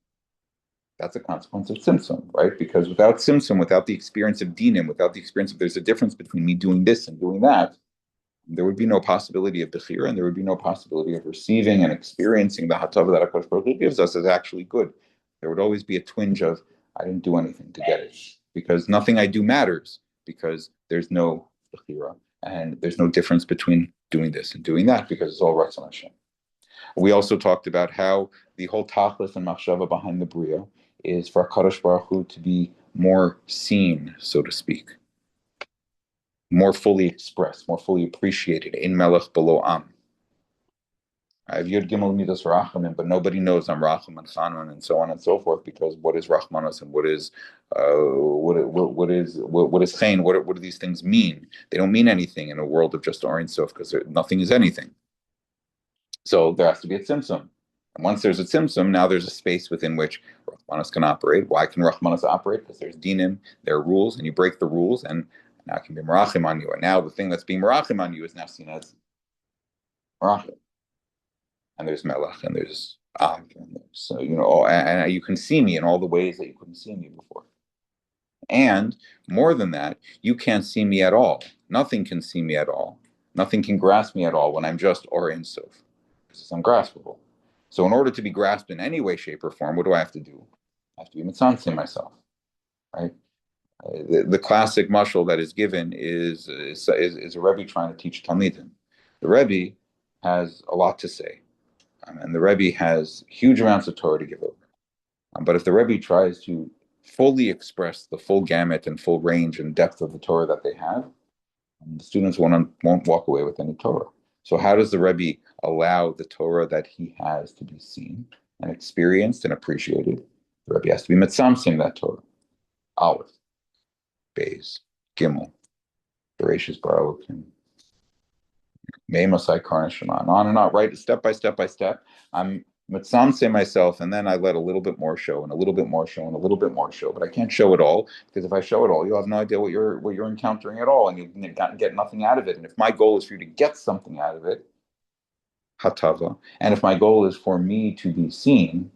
That's a consequence of Tzimtzum, right? Because without Tzimtzum, without the experience of dinim, without the experience of there's a difference between me doing this and doing that, there would be no possibility of Bechira, and there would be no possibility of receiving and experiencing the Hatava that HaKadosh Baruch Hu gives us as actually good. There would always be a twinge of, I didn't do anything to get it, because nothing I do matters, because there's no Bechira, and there's no difference between doing this and doing that, because it's all Ratzon Hashem. We also talked about how the whole tachlis and machshava behind the Bria is for HaKadosh Baruch Hu to be more seen, so to speak, more fully expressed, more fully appreciated. In Melech below Am. I have Yud Gimel Midas Rachamim, but nobody knows I'm Racham and Chanan and so on and so forth, because what is Rachmanos and what is Chein? What do these things mean? They don't mean anything in a world of just Or Ein Sof, because nothing is anything. So there has to be a Tzimtzum. And once there's a Tzimtzum, now there's a space within which Rachmanos can operate. Why can Rachmanos operate? Because there's dinim, there are rules, and you break the rules, and now it can be merachim on you. And now the thing that's being merachim on you is now seen as merachim. And there's melech, and there's and there's, and you can see me in all the ways that you couldn't see me before. And more than that, you can't see me at all. Nothing can see me at all. Nothing can grasp me at all when I'm just Or Ein Sof, because it's ungraspable. So in order to be grasped in any way, shape, or form, what do I have to do? I have to be mitzantzim myself, right? The classic mashal that is given is a Rebbe trying to teach Talmidim. The Rebbe has a lot to say, and the Rebbe has huge amounts of Torah to give over. But if the Rebbe tries to fully express the full gamut and full range and depth of the Torah that they have, the students won't walk away with any Torah. So how does the Rebbe allow the Torah that he has to be seen and experienced and appreciated? The Rebbe has to be mitzamsim that Torah. Aleph, Beis, Gimel, Bereshis Bara Elokim, Mei Masai Karna Shema, on and on, right? Step by step by step. I'm mitzamse myself, and then I let a little bit more show, and a little bit more show, and a little bit more show. But I can't show it all, because if I show it all, you'll have no idea what you're encountering at all, and you get nothing out of it. And if my goal is for you to get something out of it, hatava, and if my goal is for me to be seen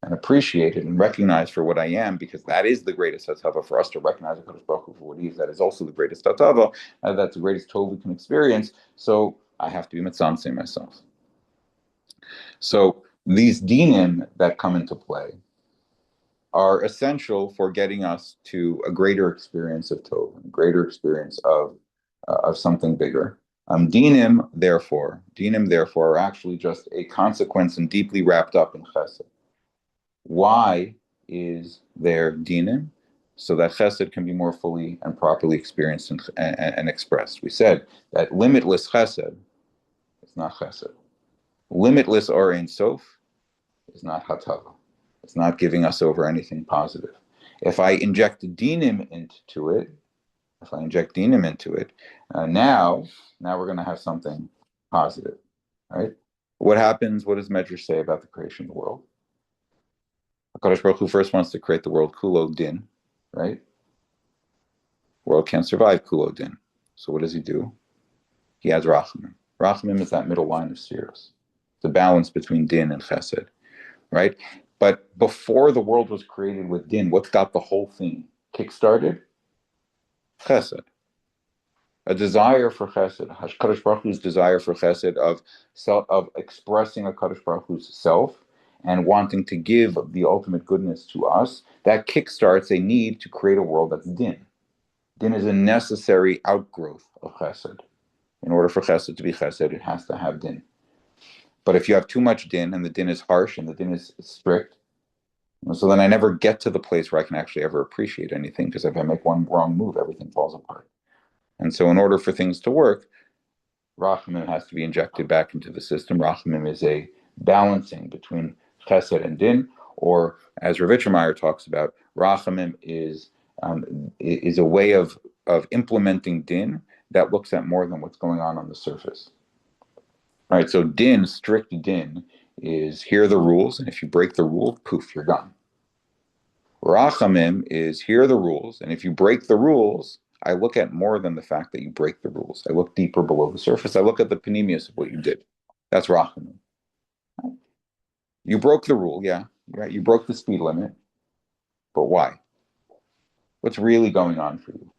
and appreciated and recognized for what I am, because that is the greatest hatava, for us to recognize HaKadosh Baruch Hu for what he is. That is also the greatest hatava. That's the greatest tov we can experience. So I have to be mitzamse myself. So these dinim that come into play are essential for getting us to a greater experience of tov, a greater experience of something bigger. Dinim, therefore, are actually just a consequence and deeply wrapped up in chesed. Why is there dinim? So that chesed can be more fully and properly experienced and expressed. We said that limitless chesed is not chesed. Limitless Or Ein Sof is not hatava. It's not giving us over anything positive. If I inject dinim into it, now we're going to have something positive, right? What happens? What does Medrash say about the creation of the world? HaKadosh Baruch Hu first wants to create the world kulo din, right? The world can't survive kulo din. So what does he do? He adds rachamim. Rachamim is that middle line of Sefiros, the balance between din and chesed, right? But before the world was created with din, what got the whole thing kick-started? Chesed. A desire for chesed, HaKadosh Baruch Hu's desire for chesed, of expressing HaKadosh Baruch Hu's self and wanting to give the ultimate goodness to us, that kickstarts a need to create a world that's din. Din is a necessary outgrowth of chesed. In order for chesed to be chesed, it has to have din. But if you have too much din, and the din is harsh, and the din is strict, so then I never get to the place where I can actually ever appreciate anything, because if I make one wrong move, everything falls apart. And so in order for things to work, rachamim has to be injected back into the system. Rachamim is a balancing between chesed and din, or as Rav Itchemeyer talks about, rachamim is a way of implementing din that looks at more than what's going on the surface. All right, so din, strict din, is here are the rules, and if you break the rule, poof, you're gone. Rachamim is here are the rules, and if you break the rules, I look at more than the fact that you break the rules. I look deeper below the surface. I look at the Penimiyus of what you did. That's rachamim. You broke the rule, yeah, right. You broke the speed limit, but why? What's really going on for you?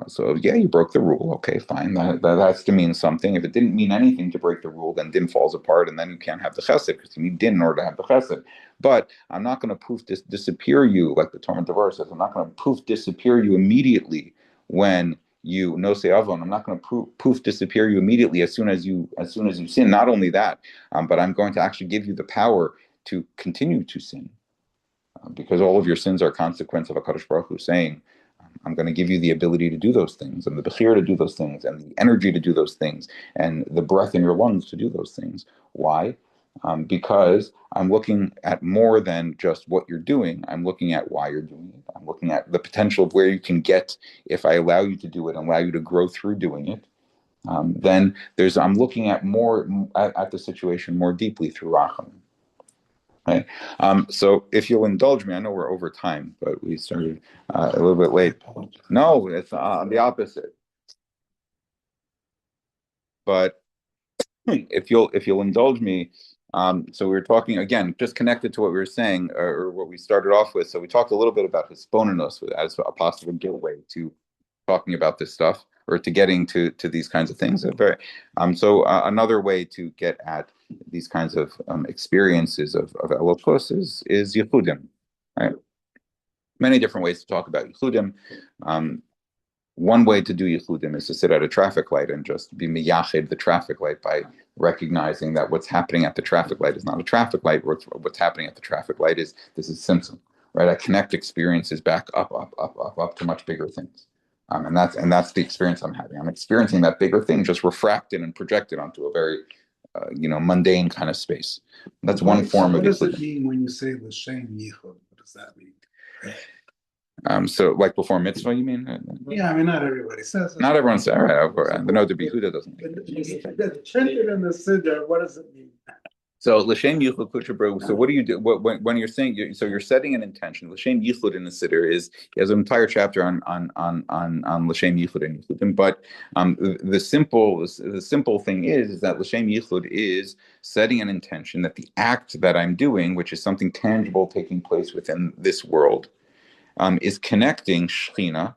So yeah, you broke the rule. Okay, fine. That has to mean something. If it didn't mean anything to break the rule, then din falls apart, and then you can't have the chesed because you need din in order to have the chesed. But I'm not going to poof disappear you like the Torah Devar says. I'm not going to poof disappear you immediately when you no say avon. I'm not going to poof disappear you immediately as soon as you sin. Not only that, but I'm going to actually give you the power to continue to sin, because all of your sins are a consequence of HaKadosh Baruch Hu saying, I'm going to give you the ability to do those things, and the bechir to do those things, and the energy to do those things, and the breath in your lungs to do those things. Why? Because I'm looking at more than just what you're doing. I'm looking at why you're doing it. I'm looking at the potential of where you can get if I allow you to do it and allow you to grow through doing it. Then I'm looking at more at the situation more deeply through rachamim. Right. So if you'll indulge me, I know we're over time, but we started a little bit late. No, it's the opposite. But if you'll indulge me, so we were talking again, just connected to what we were saying or what we started off with. So we talked a little bit about hisbonenus as a possible gateway to talking about this stuff or to getting to these kinds of things. So another way to get at these kinds of experiences of Elokus is yichudim, right? Many different ways to talk about yichudim. One way to do yichudim is to sit at a traffic light and just be miyached the traffic light by recognizing that what's happening at the traffic light is not a traffic light. What's happening at the traffic light is Tzimtzum, right? I connect experiences back up to much bigger things. And that's the experience I'm having. I'm experiencing that bigger thing just refracted and projected onto a very, mundane kind of space. That's one form of. What does it mean when you say l'shem yichud? What does that mean? So like before mitzvah, you mean? Yeah, I mean not everybody says it. Not everyone says. All right, the note to Behuda doesn't. Printed in the siddur. What does it mean? So l'shem yichud kutshabru. So what do you do when you're saying you're setting an intention? L'shem yichud in the siddur he has an entire chapter on l'shem yichud and yichudim. But the simple thing is that l'shem yichud is setting an intention that the act that I'm doing, which is something tangible taking place within this world, is connecting Shechina,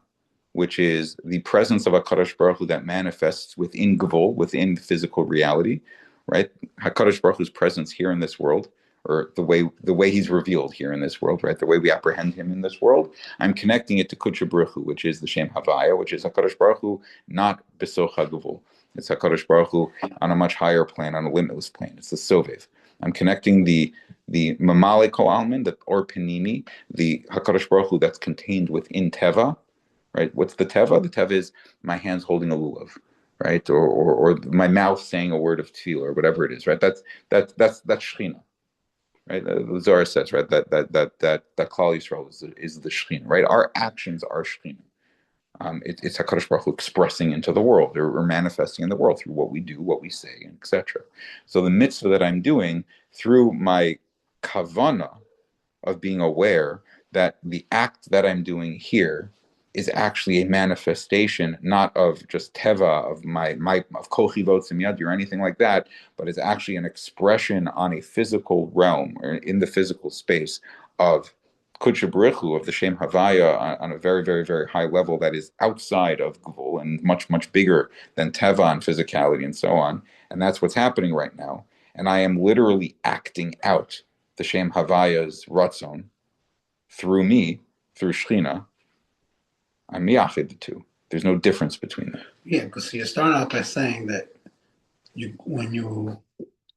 which is the presence of HaKadosh Baruch Hu that manifests within Gvul, within physical reality, right? HaKadosh Baruch Hu's presence here in this world, or the way he's revealed here in this world, right? The way we apprehend him in this world. I'm connecting it to Kudsha Baruch Hu, which is the Shem Havaya, which is HaKadosh Baruch Hu, not Besoch HaGvul. It's HaKadosh Baruch Hu on a much higher plane, on a limitless plane. It's the Sovev. I'm connecting the Mamale Kol Almin, or Penimi, the HaKadosh Baruch Hu that's contained within Teva, right? What's the Teva? The Teva is my hands holding a lulav, right? Or my mouth saying a word of tefillah, or whatever it is, right? That's Shechina, right? The Zohar says, right, that Klal Yisrael is the Shechina, right? Our actions are Shechina. It's HaKadosh Baruch Hu expressing into the world or manifesting in the world through what we do, what we say, etc. So the mitzvah that I'm doing through my kavana of being aware that the act that I'm doing here is actually a manifestation, not of just teva, of my of kochi votzim yadi or anything like that, but is actually an expression on a physical realm or in the physical space of Kudsha Baruch Hu, of the Shem Havaya on a very, very, very high level that is outside of Gvul and much, much bigger than Teva and physicality and so on. And that's what's happening right now. And I am literally acting out the Shem Havaya's Ratzon through me, through Shechina, I'm miyachid the two. There's no difference between them. Yeah, because you start out by saying that when you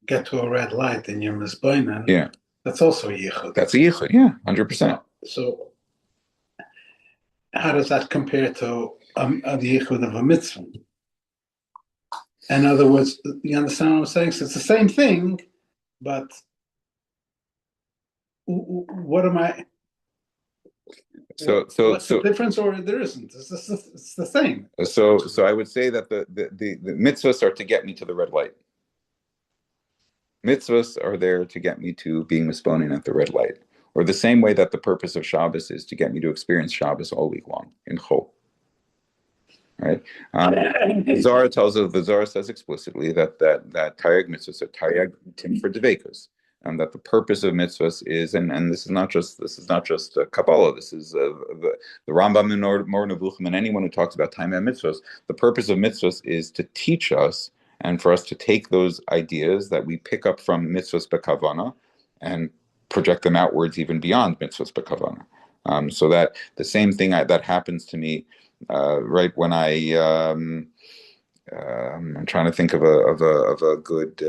get to a red light and you're misboinen, Yeah, that's also yichud. that's a yichud. Yeah, 100%. So how does that compare to the yichud of a mitzvah? In other words, you understand what I'm saying? So it's the same thing, but what am I? What's the difference, or there isn't? It's the same. So I would say that the mitzvahs are to get me to the red light. Mitzvahs are there to get me to being misponing at the red light, or the same way that the purpose of Shabbos is to get me to experience Shabbos all week long in Chol. Right? The Zohar says explicitly that Taryag mitzvahs are Taryag tim for Devekus, and that the purpose of mitzvahs is, and this is not just Kabbalah. This is the Rambam and Mor Nevuchim and anyone who talks about time and mitzvahs. The purpose of mitzvahs is to teach us and for us to take those ideas that we pick up from mitzvahs b'kavana and project them outwards even beyond mitzvahs b'kavana. So that the same thing that happens to me right when I'm trying to think of a good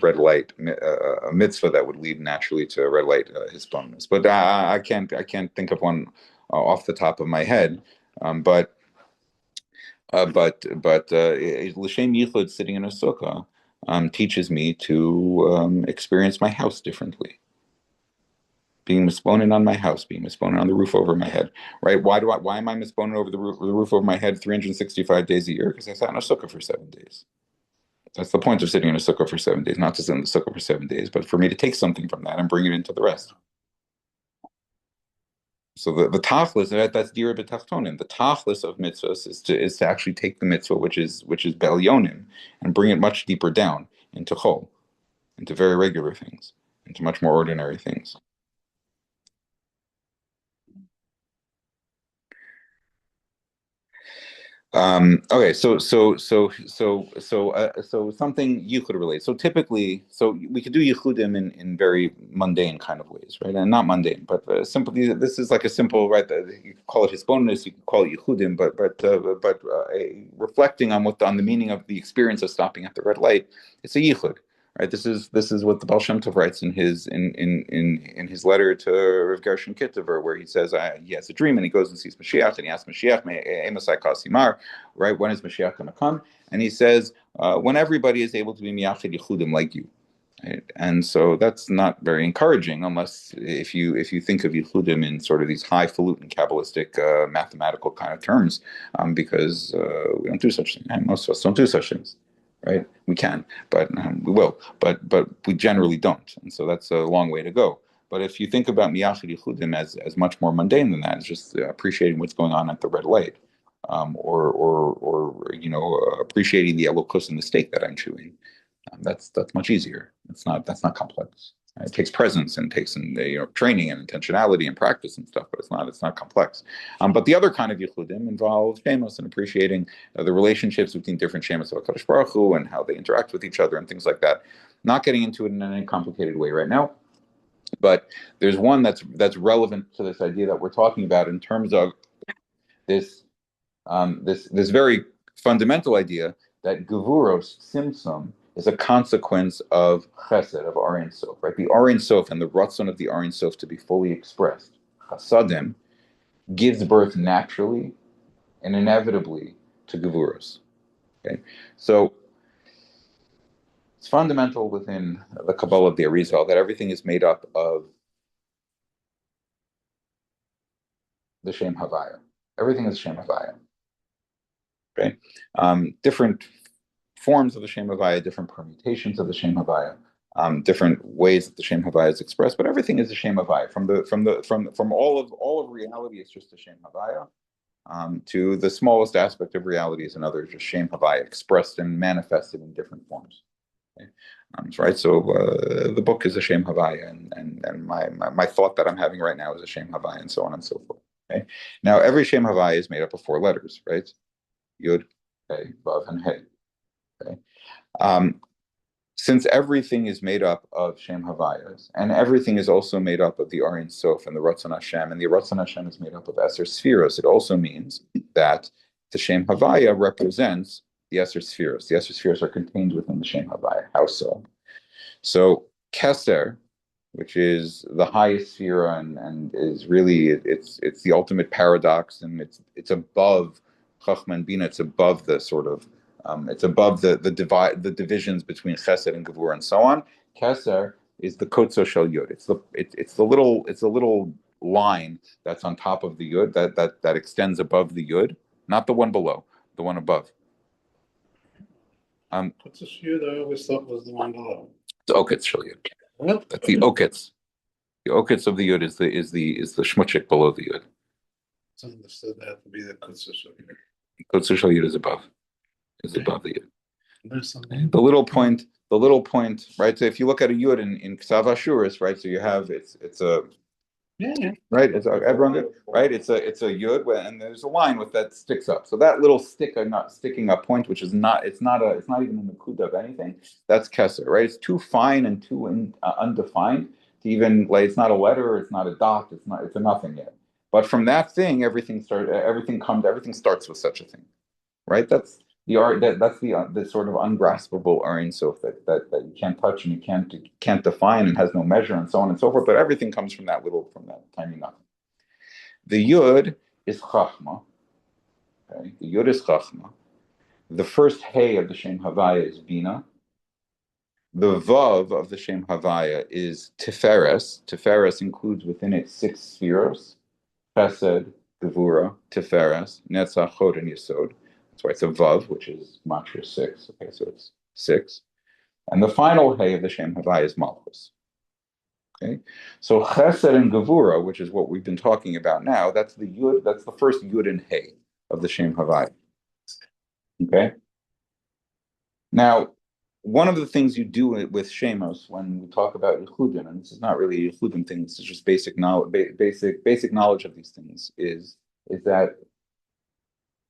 red light a mitzvah that would lead naturally to a red light hisbonenus, but I can't think of one off the top of my head. But l'shem yichud sitting in a sukkah teaches me to experience my house differently. Being misponen on my house, being misponen on the roof over my head, right? Why am I misponen over the roof over my head 365 days a year? Because I sat in a sukkah for 7 days. That's the point of sitting in a sukkah for 7 days, not to sit in the sukkah for 7 days, but for me to take something from that and bring it into the rest. So the tachlis, that's dira b'tachtonim. The tachlis of mitzvahs is to actually take the mitzvah, which is belyonim, and bring it much deeper down into chol, into very regular things, into much more ordinary things. Okay, so something yichud related. So typically, we could do yichudim in very mundane kind of ways, right? And not mundane, but simply this is like a simple, right? You could call it hisbonenus, you could call it yichudim, but reflecting on the meaning of the experience of stopping at the red light, it's a yichud. Right. This is what the Baal Shem Tov writes in his letter to Rav Gershon Kittiver, where he says he has a dream and he goes and sees Mashiach and he asks Mashiach, right? When is Mashiach going to come? And he says, when everybody is able to be miyachid yichudim like you. Right? And so that's not very encouraging, unless if you think of yichudim in sort of these highfalutin Kabbalistic mathematical kind of terms, because we don't do such things. And most of us don't do such things. Right? We can, but we will, but we generally don't, and so that's a long way to go. But if you think about miyachid yichudim as much more mundane than that, it's just appreciating what's going on at the red light, or appreciating the elokus in the steak that I'm chewing. That's much easier. That's not complex. It takes presence and takes training and intentionality and practice and stuff, but it's not complex. But the other kind of yichudim involves shemos and appreciating the relationships between different shemos of HaKadosh Baruch Hu and how they interact with each other and things like that. Not getting into it in any complicated way right now, but there's one that's relevant to this idea that we're talking about in terms of this very fundamental idea that gevuros tzimtzum is a consequence of chesed, of Ein Sof, right? The Ein Sof and the ratzon of the Ein Sof to be fully expressed, chasadim, gives birth naturally and inevitably to gevuros. Okay, so it's fundamental within the Kabbalah of the Arizal that everything is made up of the Shem Havaya. Everything is Shem Havaya. Okay, different forms of the Shem Havaya, different permutations of the Shem Havaya, different ways that the Shem Havaya is expressed, but everything is a Shem Havaya. From all of reality, it's just a Shem Havaya. To the smallest aspect of reality is another, just Shem Havaya, expressed and manifested in different forms. Okay? Right. So the book is a Shem Havaya, and my thought that I'm having right now is a Shem Havaya, and so on and so forth. Okay. Now every Shem Havaya is made up of 4 letters, right? Yud, Hey, Vav, and Hey. Okay. since everything is made up of Shem Havayas, and everything is also made up of the Ein Sof and the Ratzon Hashem, and the Ratzon Hashem is made up of Eser Sefiros, it also means that the Shem Havaya represents the Eser Sefiros. The Eser Sefiros are contained within the Shem Havaya. How so? So Keser, which is the highest sphere and is really it's the ultimate paradox, and it's above Chachma and Bina. It's above the sort of it's above the divisions between Chesed and Gevurah and so on. Keser is the Kotzo Shel Yud. It's the little line that's on top of the Yud that extends above the Yud, not the one below, the one above. What's this year that I always thought was the one below? The Oketz Shel Yud. What? That's the Oketz. The Oketz of the Yud is the Shmutchik below the Yud. It's understood that to be the Kutzer Shel Yud. Kotzer Shel Yud is above the Yud. There's something. The little point, right? So if you look at a Yud in Ksav Ashuris, right? So you have it's a Yeah. right. It's everyone good, right? It's a Yud and there's a line with that sticks up. So that little not sticking up point, which is it's not even in the Kuda of anything. That's Keser, right? It's too fine and too undefined to even like it's not a letter, it's not a dot, it's a nothing yet. But from that thing, everything starts with such a thing, right? That's the art. That's the sort of ungraspable Ein Sof that you can't touch and you can't define and has no measure and so on and so forth. But everything comes from that tiny nothing. The Yud is Chachma. Okay? The Yud is Chachma. The first Hey of the Shem Havaya is Bina. The Vav of the Shem Havaya is Tiferes. Tiferes includes within it 6 spheres: Chesed, Gevurah, Tiferes, Netzach, Chod, and Yesod. That's why it's a Vav, which is Matra 6. Okay, so it's 6. And the final Hey of the Shem Havaya is Malchus. Okay, so Chesed and Gevurah, which is what we've been talking about now, that's the Yud, that's the first Yud and Hey of the Shem Havaya. Okay? Now, one of the things you do with Shemos when we talk about yichudim, and this is not really a yichudim thing, this is just basic knowledge of these things, is that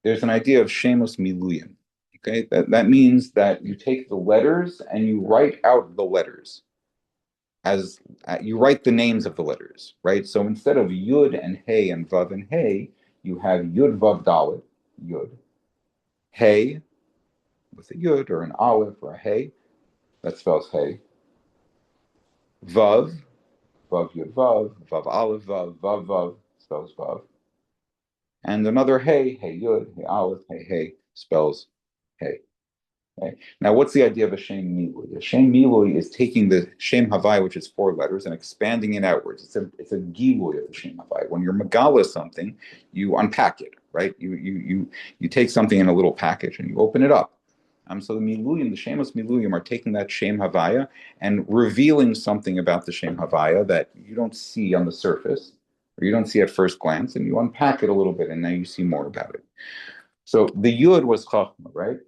there's an idea of Shemos Miluyim. Okay, that means that you take the letters and you write out the letters as you write the names of the letters, right? So instead of Yud and Hey and Vav and Hey, you have Yud Vav Dalet, Yud, Hey with a Yud or an Aleph or a Hey, that spells Hey, Vav, Vav Yud Vav, Vav Aleph Vav, Vav Vav spells Vav, and another Hey, Hey Yud, Hey Aleph, Hey Hey spells Hey. Okay. Now, what's the idea of a Shem Milui? A Shem Milui is taking the Shem Havai, which is 4 letters, and expanding it outwards. It's a Gilui of the Shem Havai. When you're Megala something, you unpack it, right? You take something in a little package and you open it up. So the Miluyim, the Shemos Miluyim, are taking that Shem Havaya and revealing something about the Shem Havaya that you don't see on the surface, or you don't see at first glance, and you unpack it a little bit, and now you see more about it. So the Yud was Chachma, right?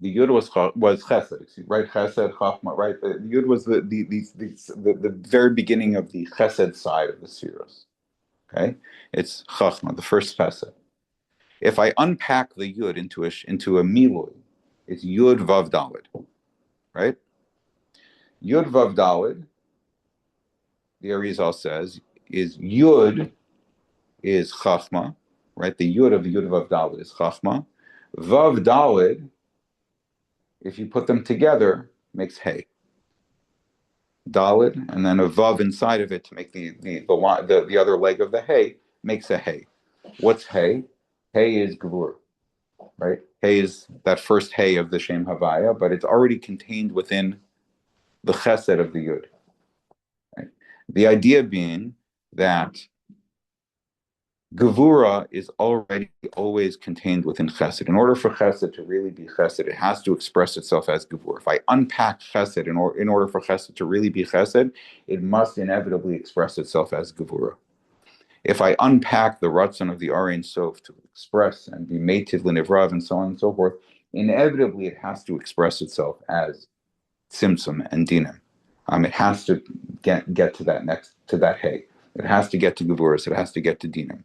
The Yud was Chesed, right? Chesed, Chachma, right? The Yud was the very beginning of the Chesed side of the Sefiros. Okay, it's Chachma, the first Chesed. If I unpack the Yud into a Milui, it's Yud Vav Daled, right? Yud Vav Daled, the Arizal says, is Yud is Chachma, right? The Yud of the Yud Vav Daled is Chachma. Vav Daled, if you put them together, makes Hey. Daled, and then a Vav inside of it to make the other leg of the Hey makes a Hey. What's Hey? Hey is Gevurah, right? Hey is that first Hey of the Shem Havaya, but it's already contained within the Chesed of the Yud. Right? The idea being that Gevurah is already always contained within Chesed. In order for Chesed to really be Chesed, it has to express itself as Gevurah. If I unpack Chesed in order for Chesed to really be Chesed, it must inevitably express itself as Gevurah. If I unpack the Ratzon of the Ein Sof to express and be mated l'nivrav and so on and so forth, inevitably it has to express itself as Tzimtzum and Dinim. It has to get to that Hey. It has to get to Gevurah. It has to get to Dinim.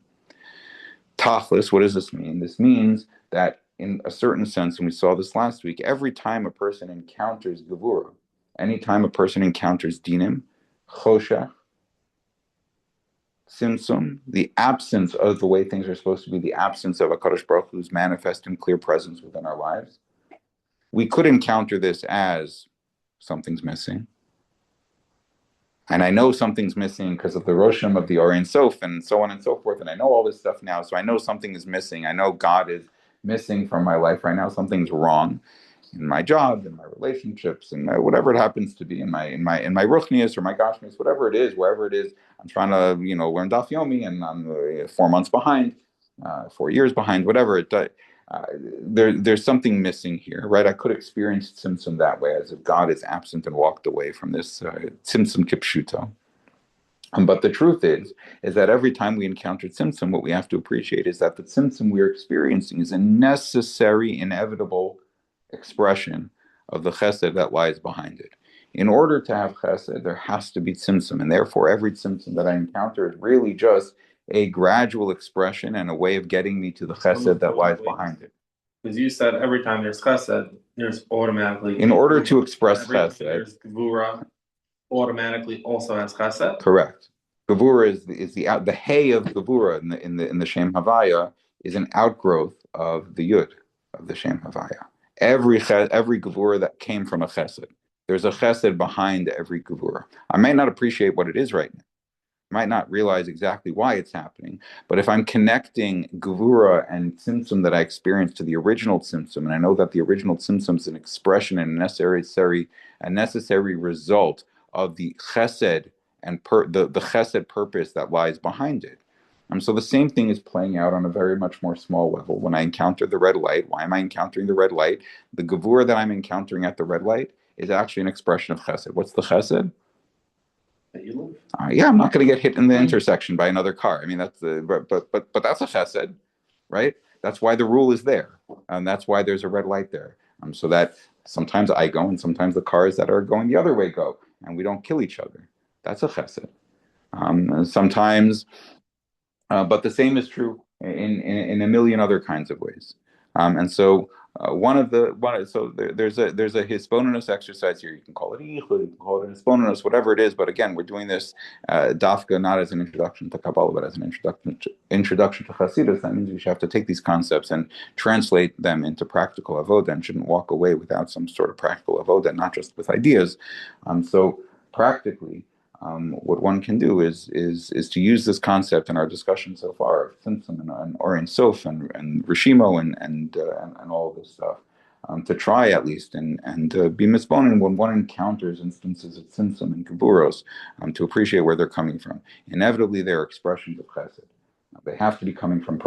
Tachlis, what does this mean? This means that in a certain sense, and we saw this last week, every time a person encounters Gevura, anytime a person encounters Dinim, Choshech, Tzimtzum, the absence of the way things are supposed to be, the absence of HaKadosh Baruch Hu's manifest and clear presence within our lives, we could encounter this as something's missing. And I know something's missing because of the Roshim of the Or Ein Sof and so on and so forth. And I know all this stuff now, so I know something is missing. I know God is missing from my life right now. Something's wrong in my job, in my relationships, and whatever it happens to be, in my ruchnius or my gashmius, whatever it is, wherever it is. I'm trying to learn Daf Yomi, and I'm 4 months behind, 4 years behind, whatever it. There's something missing here, right? I could experience Tzimtzum that way, as if God is absent and walked away from this Tzimtzum kipshuto. But the truth is that every time we encounter Tzimtzum, what we have to appreciate is that the Tzimtzum we're experiencing is a necessary, inevitable expression of the chesed that lies behind it. In order to have chesed, there has to be Tzimtzum, and therefore every Tzimtzum that I encounter is really just a gradual expression and a way of getting me to the chesed that lies behind it. Because you said every time there's chesed, there's automatically. In order to express chesed, there's gevura, automatically also has chesed. Correct. Gevura is the hay of gevura in the Shem Havaya is an outgrowth of the yud of the Shem Havaya. Every gevura that came from a chesed, there's a chesed behind every gevura. I may not appreciate what it is right now. Might not realize exactly why it's happening, but if I'm connecting Gevura and Tzimtzum that I experienced to the original Tzimtzum, and I know that the original Tzimtzum is an expression and a necessary result of the Chesed and the Chesed purpose that lies behind it. So the same thing is playing out on a very much more small level. When I encounter the red light, why am I encountering the red light? The Gevura that I'm encountering at the red light is actually an expression of Chesed. What's the Chesed? I'm not going to get hit in the intersection by another car. I mean, that's but that's a chesed, right? That's why the rule is there, and that's why there's a red light there, so that sometimes I go and sometimes the cars that are going the other way go, and we don't kill each other. That's a chesed. Sometimes, but the same is true in a million other kinds of ways, and so. There's a hisbonenus exercise here. You can call it yichud, you can call it hisbonenus, whatever it is. But again, we're doing this dafka not as an introduction to Kabbalah, but as an introduction to Hasidus. That means we should have to take these concepts and translate them into practical avodah, and shouldn't walk away without some sort of practical avodah, not just with ideas. So practically. What one can do is to use this concept in our discussion so far of Tzimtzum and Or Ein Sof and Rishimo and all of this stuff, to try at least and be misbonen when one encounters instances of Tzimtzum and Gevuros, to appreciate where they're coming from. Inevitably, they're expressions of Chesed. They have to be coming from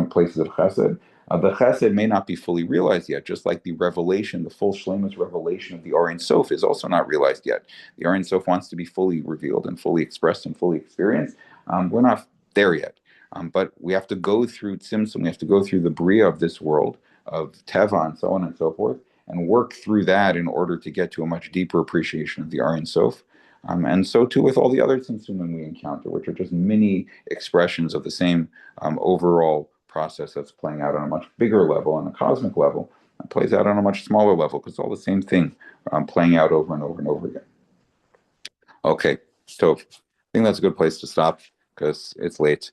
places of Chesed. The Chesed may not be fully realized yet, just like the revelation, the full Shleimus revelation of the Or Ein Sof is also not realized yet. The Or Ein Sof wants to be fully revealed and fully expressed and fully experienced. We're not there yet, but we have to go through Tzimtzum, we have to go through the Bria of this world, of Teva and so on and so forth, and work through that in order to get to a much deeper appreciation of the Or Ein Sof. And so too with all the other Tzimtzumim we encounter, which are just mini expressions of the same overall process that's playing out on a much bigger level, on a cosmic level. It plays out on a much smaller level because it's all the same thing playing out over and over and over again. Okay, so I think that's a good place to stop because it's late.